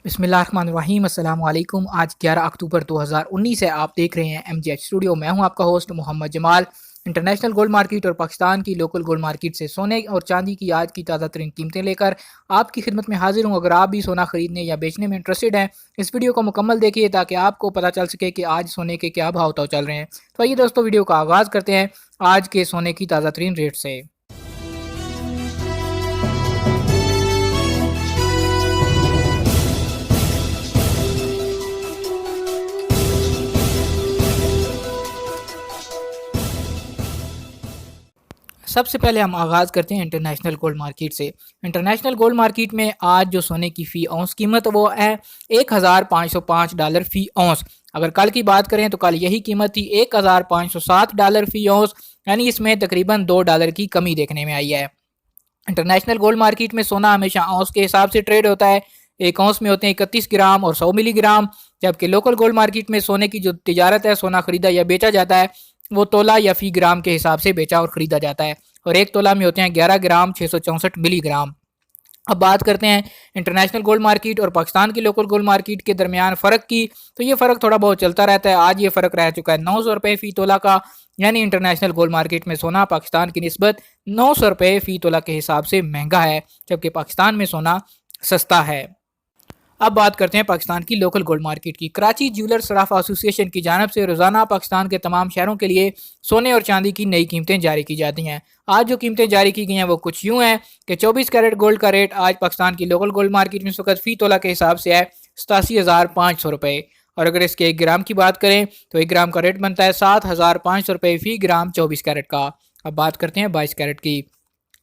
बिस्मिल्लाहिर्रहमानिर्रहीम अस्सलाम वालेकुम। आज 11 अक्टूबर 2019 है। आप देख रहे हैं MGH स्टूडियो। मैं हूं आपका host Mohammad Jamal. International gold market और पाकिस्तान की लोकल गोल्ड मार्केट से सोने और चांदी की आज की ताज़ा तरीन कीमतें लेकर आपकी खिदमत में हाजिर हूं। अगर आप भी सोना खरीदने या बेचने में इंटरेस्टेड हैं, इस वीडियो को मुकम्मल देखिए ताकि आपको पता चल सके कि आज सोने के क्या भाव तो चल रहे हैं। तो आइए दोस्तों, वीडियो का आगाज़ करते हैं आज के सोने की ताज़ा तरीन रेट से। सबसे पहले हम आगाज़ करते हैं इंटरनेशनल गोल्ड मार्केट से। इंटरनेशनल गोल्ड मार्केट में आज जो सोने की फ़ी औंस कीमत वो है $1,505 फ़ी औंस। अगर कल की बात करें तो कल यही कीमत थी $1,507 फ़ी औंस, यानी इसमें तकरीबन $2 की कमी देखने में आई है। इंटरनेशनल गोल्ड मार्केट में सोना हमेशा औंस के हिसाब से ट्रेड होता है। एक औंस में होते हैं 31 ग्राम और 100 मिलीग्राम, जबकि लोकल गोल्ड मार्केट में सोने की जो तिजारत है, सोना खरीदा या बेचा जाता है, वो तोला या फी ग्राम के हिसाब से बेचा और ख़रीदा जाता है। और एक तोला में होते हैं 11 ग्राम 664 मिलीग्राम। अब बात करते हैं इंटरनेशनल गोल्ड मार्केट और पाकिस्तान की लोकल गोल्ड मार्केट के दरमियान फ़र्क की, तो ये फ़र्क थोड़ा बहुत चलता रहता है। आज ये फ़र्क रह चुका है 900 रुपये फ़ी तोला का, यानी इंटरनेशनल गोल्ड मार्केट में सोना पाकिस्तान की निस्बत 900 रुपये फ़ी तोला के हिसाब से महंगा है, जबकि पाकिस्तान में सोना सस्ता है। अब बात करते हैं पाकिस्तान की लोकल गोल्ड मार्केट की। कराची ज्वेलर सराफा एसोसिएशन की जानिब से रोज़ाना पाकिस्तान के तमाम शहरों के लिए सोने और चांदी की नई कीमतें जारी की जाती हैं। आज जो कीमतें जारी की गई हैं वो कुछ यूँ हैं कि 24 कैरेट गोल्ड का रेट आज पाकिस्तान की लोकल गोल्ड मार्केट में इस वक्त फ़ी तोला के हिसाब से है 87,500 रुपये। और अगर इसके 1 ग्राम की बात करें तो 1 ग्राम का रेट बनता है 7,500 रुपये फ़ी ग्राम 24 कैरेट का। अब बात करते हैं 22 कैरेट की।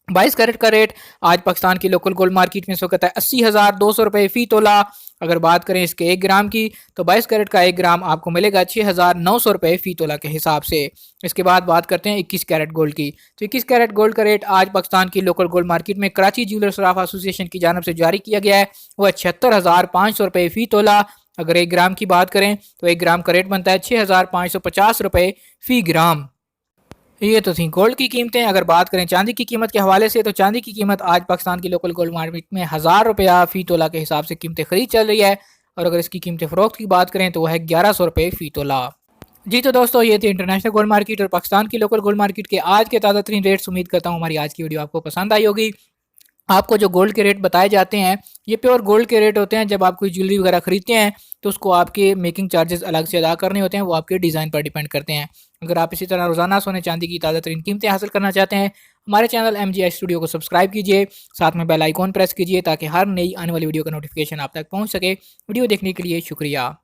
22 कैरेट का रेट आज पाकिस्तान की लोकल गोल्ड मार्केट में इस वक्त है 80,200 रुपये फ़ी तोला। अगर बात करें इसके 1 ग्राम की तो 22 कैरेट का 1 ग्राम आपको मिलेगा 6,900 रुपये फ़ी तोला के हिसाब से। इसके बाद बात करते हैं 21 कैरेट गोल्ड की। तो 21 कैरेट गोल्ड का रेट आज पाकिस्तान की लोकल गोल्ड मार्केट में कराची ज्वेलर सराफा एसोसिएशन की जानिब से जारी किया गया है, वह 76,500 रुपये फ़ी तोला। अगर 1 ग्राम की बात करें तो 1 ग्राम का रेट बनता है 6,550 रुपये फ़ी ग्राम। ये तो थी गोल्ड की कीमतें। अगर बात करें चांदी की कीमत के हवाले से, तो चांदी की कीमत आज पाकिस्तान की लोकल गोल्ड मार्केट में 1,000 रुपया फ़ी तोला के हिसाब से कीमतें खरीद चल रही है। और अगर इसकी कीमतें फ़रोख्त की बात करें तो वह है 1,100 रुपये फ़ी तोला। जी तो दोस्तों, ये थी इंटरनेशनल गोल्ड मार्केट और पाकिस्तान की लोकल गोल्ड मार्केट के आज के ताज़ा तरीन रेट्स। उम्मीद करता हूँ हमारी आज की वीडियो आपको पसंद आई होगी। आपको जो गोल्ड के रेट बताए जाते हैं, ये प्योर गोल्ड के रेट होते हैं। जब आप कोई ज्वेलरी वगैरह खरीदते हैं तो उसको आपके मेकिंग चार्जेस अलग से अदा करने होते हैं, वो आपके डिज़ाइन पर डिपेंड करते हैं। अगर आप इसी तरह रोज़ाना सोने चांदी की ताज़ा तरीन कीमतें हासिल करना चाहते हैं, हमारे चैनल MGH स्टूडियो को सब्सक्राइब कीजिए, साथ में बेल आइकॉन प्रेस कीजिए ताकि हर नई आने वाली वीडियो का नोटिफिकेशन आप तक पहुँच सके। वीडियो देखने के लिए शुक्रिया।